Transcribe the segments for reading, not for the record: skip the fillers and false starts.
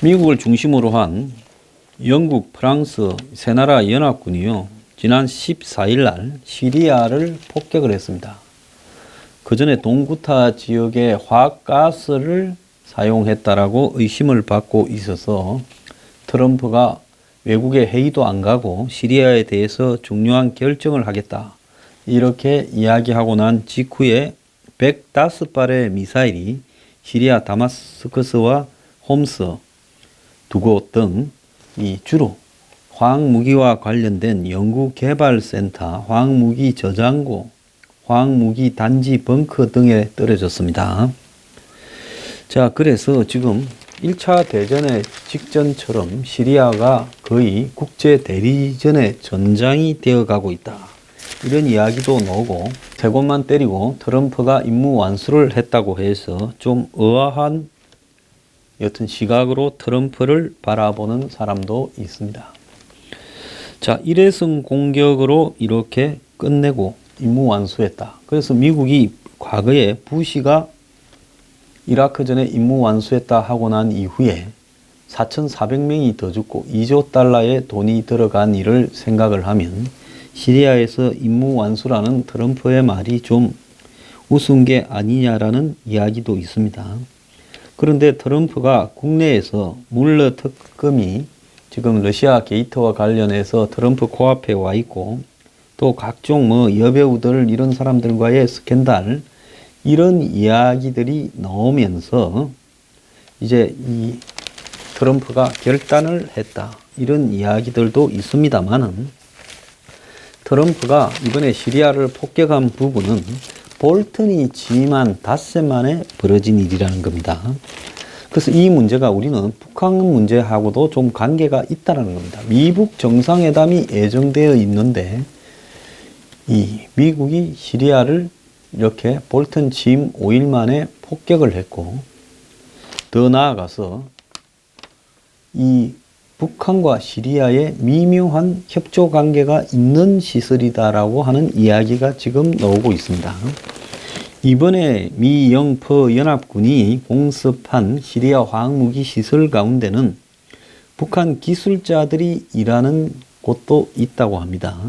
미국을 중심으로 한 영국, 프랑스 세 나라 연합군이요, 지난 14일 날 시리아를 폭격을 했습니다. 그 전에 동구타 지역에 화학가스를 사용했다라고 의심을 받고 있어서 트럼프가 외국에 회의도 안 가고 시리아에 대해서 중요한 결정을 하겠다, 이렇게 이야기하고 난 직후에 105발의 미사일이 시리아 다마스커스와 홈스 두 곳 등 이 주로 화학무기와 관련된 연구개발센터, 화학무기 저장고, 화학무기 단지 벙커 등에 떨어졌습니다. 자, 그래서 지금 1차 대전의 직전처럼 시리아가 거의 국제 대리전의 전장이 되어가고 있다, 이런 이야기도 나오고, 세 곳만 때리고 트럼프가 임무 완수를 했다고 해서 좀 의아한 여튼 시각으로 트럼프를 바라보는 사람도 있습니다. 자, 일회성 공격으로 이렇게 끝내고 임무 완수했다. 그래서 미국이 과거에 부시가 이라크전에 임무 완수했다 하고 난 이후에 4,400명이 더 죽고 2조 달러의 돈이 들어간 일을 생각을 하면 시리아에서 임무 완수라는 트럼프의 말이 좀 우스운 게 아니냐라는 이야기도 있습니다. 그런데 트럼프가 국내에서 물러 특검이 지금 러시아 게이트와 관련해서 트럼프 코앞에 와 있고, 또 각종 여배우들 이런 사람들과의 스캔들, 이런 이야기들이 나오면서 이제 이 트럼프가 결단을 했다, 이런 이야기들도 있습니다만은, 트럼프가 이번에 시리아를 폭격한 부분은 볼턴이 취임한 닷새 만에 벌어진 일이라는 겁니다. 그래서 이 문제가 우리는 북한 문제하고도 좀 관계가 있다는 겁니다. 미북 정상회담이 예정되어 있는데 이 미국이 시리아를 이렇게 볼턴 취임 5일 만에 폭격을 했고, 더 나아가서 이 북한과 시리아의 미묘한 협조 관계가 있는 시설이다라고 하는 이야기가 지금 나오고 있습니다. 이번에 미, 영, 퍼 연합군이 공습한 시리아 화학무기 시설 가운데는 북한 기술자들이 일하는 곳도 있다고 합니다.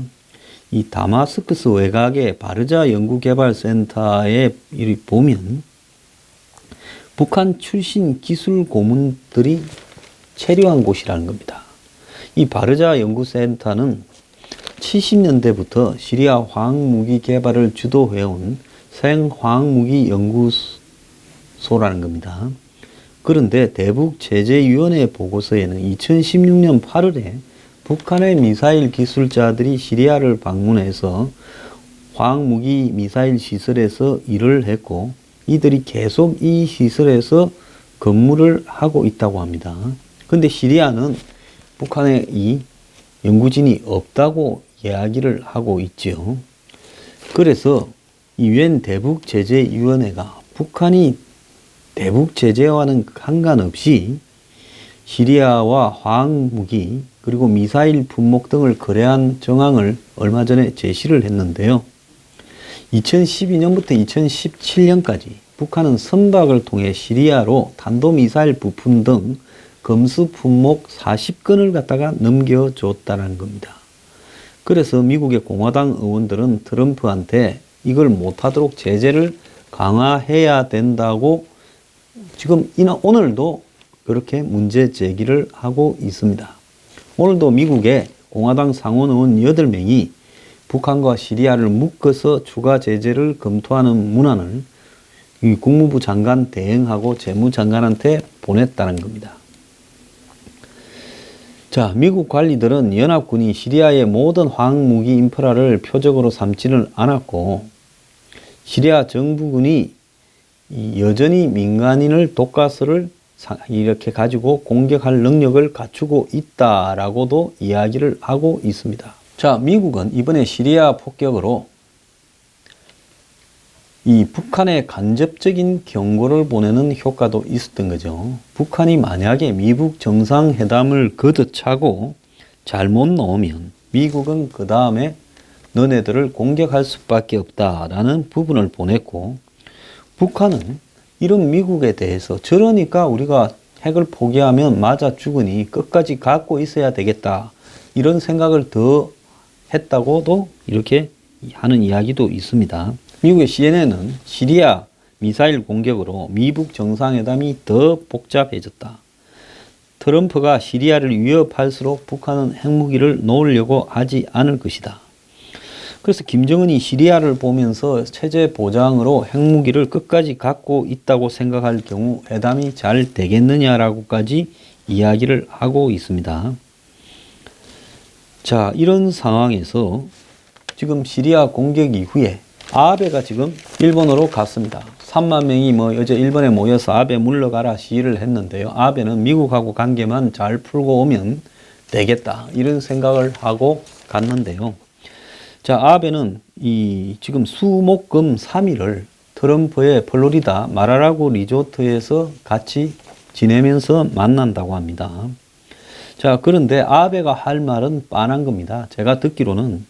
이 다마스커스 외곽의 바르자 연구개발센터에 보면 북한 출신 기술 고문들이 체류한 곳이라는 겁니다. 이 바르자 연구센터는 70년대부터 시리아 화학무기 개발을 주도해온 생화학무기 연구소라는 겁니다. 그런데 대북제재위원회 보고서에는 2016년 8월에 북한의 미사일 기술자들이 시리아를 방문해서 화학무기 미사일 시설에서 일을 했고, 이들이 계속 이 시설에서 근무를 하고 있다고 합니다. 근데 시리아는 북한에 이 연구진이 없다고 이야기를 하고 있죠. 그래서 이 유엔 대북제재위원회가 북한이 대북제재와는 상관없이 시리아와 화학무기 그리고 미사일 품목 등을 거래한 정황을 얼마 전에 제시를 했는데요. 2012년부터 2017년까지 북한은 선박을 통해 시리아로 탄도미사일 부품 등 금수 품목 40건을 갖다가 넘겨줬다는 겁니다. 그래서 미국의 공화당 의원들은 트럼프한테 이걸 못하도록 제재를 강화해야 된다고 지금 오늘도 그렇게 문제 제기를 하고 있습니다. 오늘도 미국의 공화당 상원 의원 8명이 북한과 시리아를 묶어서 추가 제재를 검토하는 문안을 이 국무부 장관 대행하고 재무장관한테 보냈다는 겁니다. 자, 미국 관리들은 연합군이 시리아의 모든 화학무기 인프라를 표적으로 삼지는 않았고, 시리아 정부군이 여전히 민간인을 독가스를 이렇게 가지고 공격할 능력을 갖추고 있다라고도 이야기를 하고 있습니다. 자, 미국은 이번에 시리아 폭격으로 이 북한에 간접적인 경고를 보내는 효과도 있었던 거죠. 북한이 만약에 미북 정상회담을 거듭차고 잘못 나오면 미국은 그 다음에 너네들을 공격할 수밖에 없다라는 부분을 보냈고, 북한은 이런 미국에 대해서 저러니까 우리가 핵을 포기하면 맞아 죽으니 끝까지 갖고 있어야 되겠다. 이런 생각을 더 했다고도 이렇게 하는 이야기도 있습니다. 미국의 CNN은 시리아 미사일 공격으로 미북 정상회담이 더 복잡해졌다. 트럼프가 시리아를 위협할수록 북한은 핵무기를 놓으려고 하지 않을 것이다. 그래서 김정은이 시리아를 보면서 체제 보장으로 핵무기를 끝까지 갖고 있다고 생각할 경우 회담이 잘 되겠느냐라고까지 이야기를 하고 있습니다. 자, 이런 상황에서 지금 시리아 공격 이후에 아베가 지금 일본으로 갔습니다. 3만 명이 어제 일본에 모여서 아베 물러가라 시위를 했는데요. 아베는 미국하고 관계만 잘 풀고 오면 되겠다. 이런 생각을 하고 갔는데요. 자, 아베는 지금 수목금 3일을 트럼프의 플로리다 마라라고 리조트에서 같이 지내면서 만난다고 합니다. 자, 그런데 아베가 할 말은 빤한 겁니다. 제가 듣기로는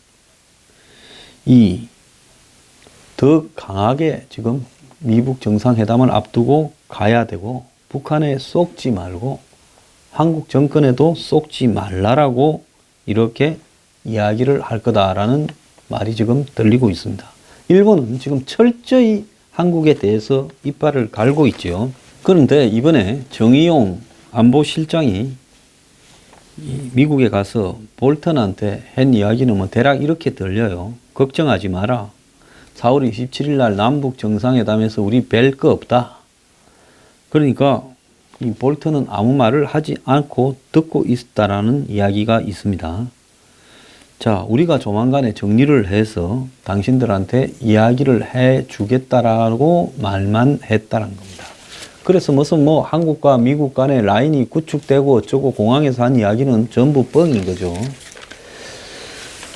더 강하게 지금 미북 정상회담을 앞두고 가야 되고 북한에 속지 말고 한국 정권에도 속지 말라라고 이렇게 이야기를 할 거다라는 말이 지금 들리고 있습니다. 일본은 지금 철저히 한국에 대해서 이빨을 갈고 있죠. 그런데 이번에 정의용 안보실장이 미국에 가서 볼턴한테 한 이야기는 대략 이렇게 들려요. 걱정하지 마라. 4월 27일 날 남북 정상회담에서 우리 뵐 거 없다. 그러니까 이 볼턴은 아무 말을 하지 않고 듣고 있다라는 이야기가 있습니다. 자, 우리가 조만간에 정리를 해서 당신들한테 이야기를 해 주겠다라고 말만 했다는 겁니다. 그래서 무슨 한국과 미국 간의 라인이 구축되고 어쩌고 공항에서 한 이야기는 전부 뻥인 거죠.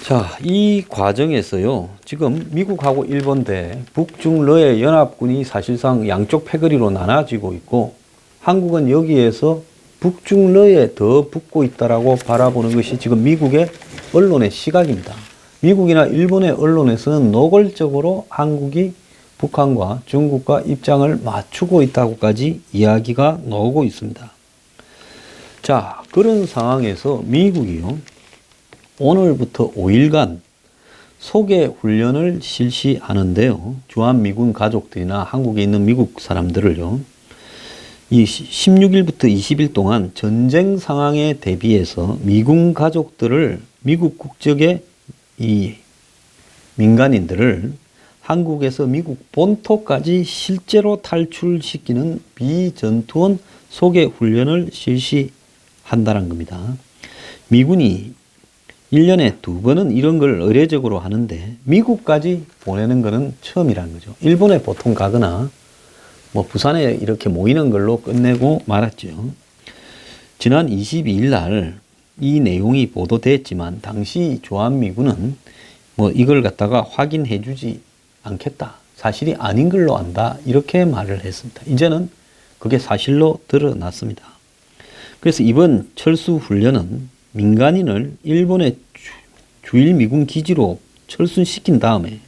자, 이 과정에서요, 지금 미국하고 일본 대 북중러의 연합군이 사실상 양쪽 패거리로 나눠지고 있고, 한국은 여기에서 북중러에 더 붙고 있다라고 바라보는 것이 지금 미국의 언론의 시각입니다. 미국이나 일본의 언론에서는 노골적으로 한국이 북한과 중국과 입장을 맞추고 있다고까지 이야기가 나오고 있습니다. 자, 그런 상황에서 미국이요, 오늘부터 5일간 소개 훈련을 실시하는데요. 주한미군 가족들이나 한국에 있는 미국 사람들을요, 이 16일부터 20일 동안 전쟁 상황에 대비해서 미군 가족들을, 미국 국적의 이 민간인들을 한국에서 미국 본토까지 실제로 탈출시키는 비전투원 소개 훈련을 실시한다는 겁니다. 미군이 1년에 2번은 이런 걸 의례적으로 하는데 미국까지 보내는 것은 처음이라는 거죠. 일본에 보통 가거나 부산에 이렇게 모이는 걸로 끝내고 말았죠. 지난 22일 날 이 내용이 보도됐지만 당시 주한미군은 이걸 갖다가 확인해 주지 않겠다. 사실이 아닌 걸로 안다. 이렇게 말을 했습니다. 이제는 그게 사실로 드러났습니다. 그래서 이번 철수 훈련은 민간인을 일본의 주일 미군 기지로 철순시킨 다음에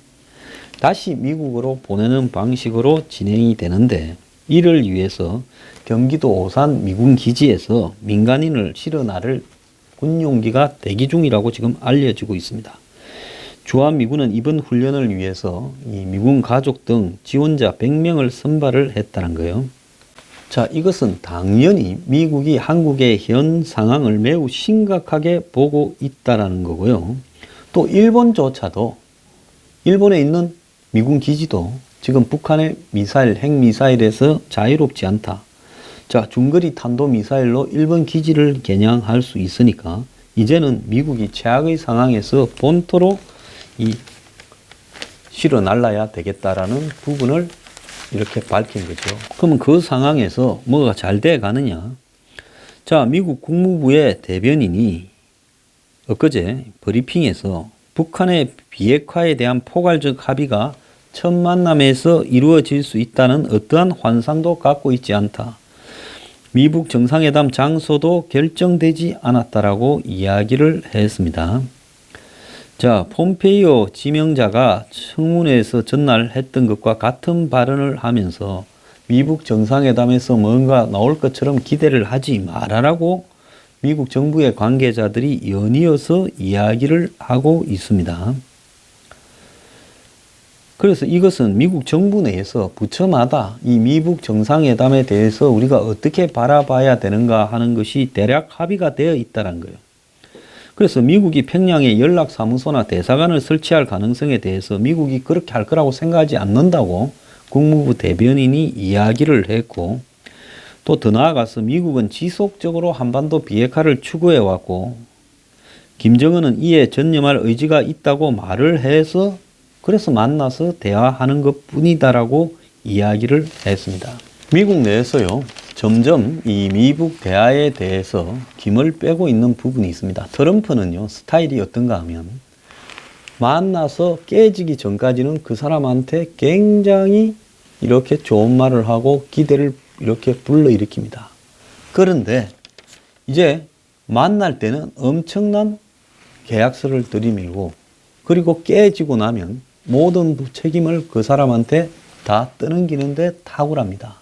다시 미국으로 보내는 방식으로 진행이 되는데, 이를 위해서 경기도 오산 미군 기지에서 민간인을 실어 나를 군용기가 대기 중이라고 지금 알려지고 있습니다. 주한미군은 이번 훈련을 위해서 이 미군 가족 등 지원자 100명을 선발을 했다는 거예요. 자, 이것은 당연히 미국이 한국의 현 상황을 매우 심각하게 보고 있다는 거고요. 또 일본조차도, 일본에 있는 미군 기지도 지금 북한의 미사일, 핵미사일에서 자유롭지 않다. 자, 중거리 탄도미사일로 일본 기지를 겨냥할 수 있으니까 이제는 미국이 최악의 상황에서 본토로 실어 날라야 되겠다라는 부분을 이렇게 밝힌 거죠. 그러면 그 상황에서 뭐가 잘 돼 가느냐? 자, 미국 국무부의 대변인이 엊그제 브리핑에서 북한의 비핵화에 대한 포괄적 합의가 첫 만남에서 이루어질 수 있다는 어떠한 환상도 갖고 있지 않다. 미북 정상회담 장소도 결정되지 않았다라고 이야기를 했습니다. 자, 폼페이오 지명자가 청문회에서 전날 했던 것과 같은 발언을 하면서 미북 정상회담에서 뭔가 나올 것처럼 기대를 하지 말아라고 미국 정부의 관계자들이 연이어서 이야기를 하고 있습니다. 그래서 이것은 미국 정부 내에서 부처마다 이 미북 정상회담에 대해서 우리가 어떻게 바라봐야 되는가 하는 것이 대략 합의가 되어 있다는 거예요. 그래서 미국이 평양에 연락사무소나 대사관을 설치할 가능성에 대해서 미국이 그렇게 할 거라고 생각하지 않는다고 국무부 대변인이 이야기를 했고, 또 더 나아가서 미국은 지속적으로 한반도 비핵화를 추구해 왔고 김정은은 이에 전념할 의지가 있다고 말을 해서 그래서 만나서 대화하는 것 뿐이다라고 이야기를 했습니다. 미국 내에서요, 점점 이 미북 대화에 대해서 김을 빼고 있는 부분이 있습니다. 트럼프는요, 스타일이 어떤가 하면 만나서 깨지기 전까지는 그 사람한테 굉장히 이렇게 좋은 말을 하고 기대를 이렇게 불러일으킵니다. 그런데 이제 만날 때는 엄청난 계약서를 들이밀고, 그리고 깨지고 나면 모든 책임을 그 사람한테 다 떠넘기는데 탁월합니다.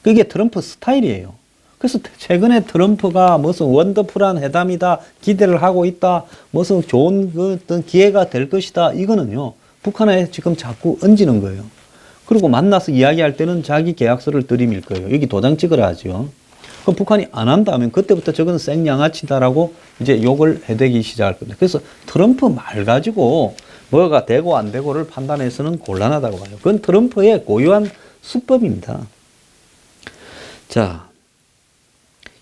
그게 트럼프 스타일이에요. 그래서 최근에 트럼프가 무슨 원더풀한 회담이다, 기대를 하고 있다, 무슨 좋은 어떤 기회가 될 것이다, 이거는요, 북한에 지금 자꾸 얹는 거예요. 그리고 만나서 이야기할 때는 자기 계약서를 들이밀 거예요. 여기 도장 찍으라 하죠. 그럼 북한이 안 한다면 그때부터 저건 생양아치다라고 이제 욕을 해대기 시작할 겁니다. 그래서 트럼프 말 가지고 뭐가 되고 안 되고를 판단해서는 곤란하다고 봐요. 그건 트럼프의 고유한 수법입니다. 자,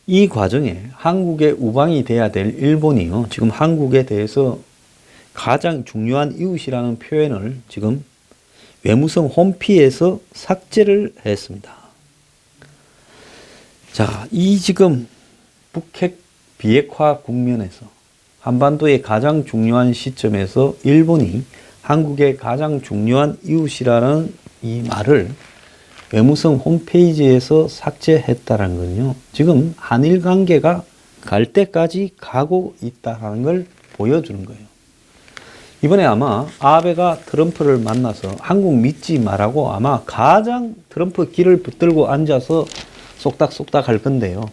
이 과정에 한국의 우방이 돼야 될 일본이요, 지금 한국에 대해서 가장 중요한 이웃이라는 표현을 지금 외무성 홈피에서 삭제를 했습니다. 자, 이 지금 북핵 비핵화 국면에서 한반도의 가장 중요한 시점에서 일본이 한국의 가장 중요한 이웃이라는 이 말을 외무성 홈페이지에서 삭제했다는 건요, 지금 한일 관계가 갈 때까지 가고 있다는 걸 보여주는 거예요. 이번에 아마 아베가 트럼프를 만나서 한국 믿지 말라고 아마 가장 트럼프 길을 붙들고 앉아서 쏙닥쏙닥 할 건데요.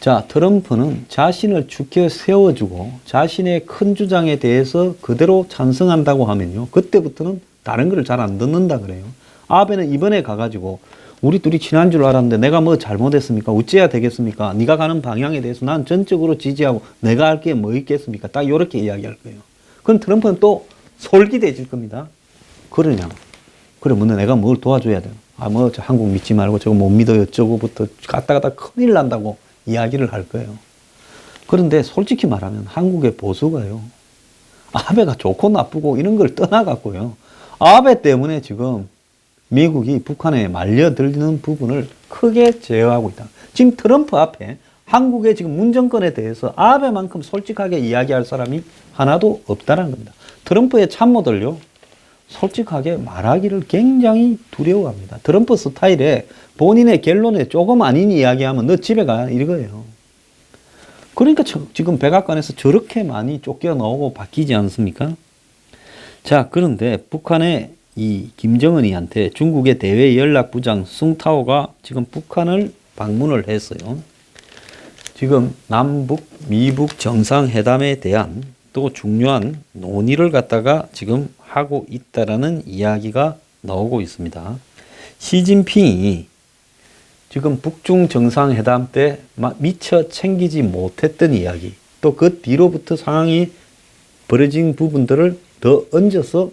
자, 트럼프는 자신을 죽여 세워주고 자신의 큰 주장에 대해서 그대로 찬성한다고 하면요, 그때부터는 다른 걸 잘 안 듣는다 그래요. 아베는 이번에 가가지고 우리 둘이 친한 줄 알았는데 내가 뭐 잘못했습니까? 어째야 되겠습니까? 네가 가는 방향에 대해서 난 전적으로 지지하고 내가 할 게 뭐 있겠습니까? 딱 이렇게 이야기할 거예요. 그럼 트럼프는 또 솔깃해질 겁니다. 그러냐? 그래, 뭐 내가 뭘 도와줘야 돼요? 뭐 한국 믿지 말고 저거 못 믿어요. 저거부터 갔다 큰일 난다고 이야기를 할 거예요. 그런데 솔직히 말하면 한국의 보수가요, 아베가 좋고 나쁘고 이런 걸 떠나갔고요, 아베 때문에 지금 미국이 북한에 말려들리는 부분을 크게 제어하고 있다. 지금 트럼프 앞에 한국의 지금 문정권에 대해서 아베만큼 솔직하게 이야기할 사람이 하나도 없다는 겁니다. 트럼프의 참모들요, 솔직하게 말하기를 굉장히 두려워합니다. 트럼프 스타일에 본인의 결론에 조금 아닌 이야기하면 너 집에 가, 이거예요. 그러니까 지금 백악관에서 저렇게 많이 쫓겨나오고 바뀌지 않습니까? 자, 그런데 북한의 이 김정은이한테 중국의 대외 연락부장 숭타오가 지금 북한을 방문을 했어요. 지금 남북, 미북 정상회담에 대한 또 중요한 논의를 갖다가 지금 하고 있다라는 이야기가 나오고 있습니다. 시진핑이 지금 북중 정상회담 때 미처 챙기지 못했던 이야기, 또 그 뒤로부터 상황이 벌어진 부분들을 더 얹어서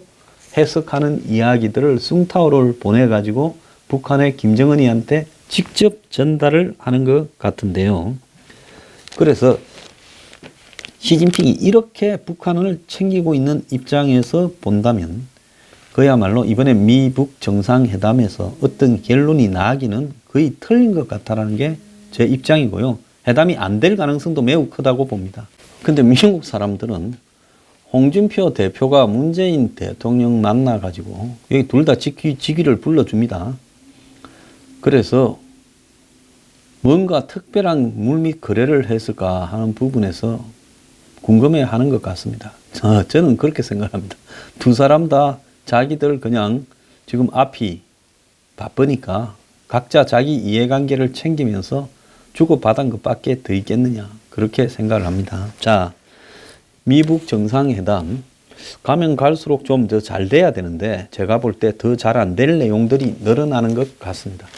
해석하는 이야기들을 숭타오를 보내가지고 북한의 김정은이한테 직접 전달을 하는 것 같은데요. 그래서 시진핑이 이렇게 북한을 챙기고 있는 입장에서 본다면 그야말로 이번에 미북 정상회담에서 어떤 결론이 나기는 거의 틀린 것 같다라는 게 제 입장이고요. 회담이 안 될 가능성도 매우 크다고 봅니다. 근데 미국 사람들은 홍준표 대표가 문재인 대통령 만나가지고 여기 둘 다 직위를 불러줍니다. 그래서 뭔가 특별한 물밑 거래를 했을까 하는 부분에서 궁금해하는 것 같습니다. 저는 그렇게 생각합니다. 두 사람 다 자기들 그냥 지금 앞이 바쁘니까 각자 자기 이해관계를 챙기면서 주고받은 것밖에 더 있겠느냐, 그렇게 생각을 합니다. 자, 미북 정상회담 가면 갈수록 좀 더 잘 돼야 되는데 제가 볼 때 더 잘 안 될 내용들이 늘어나는 것 같습니다.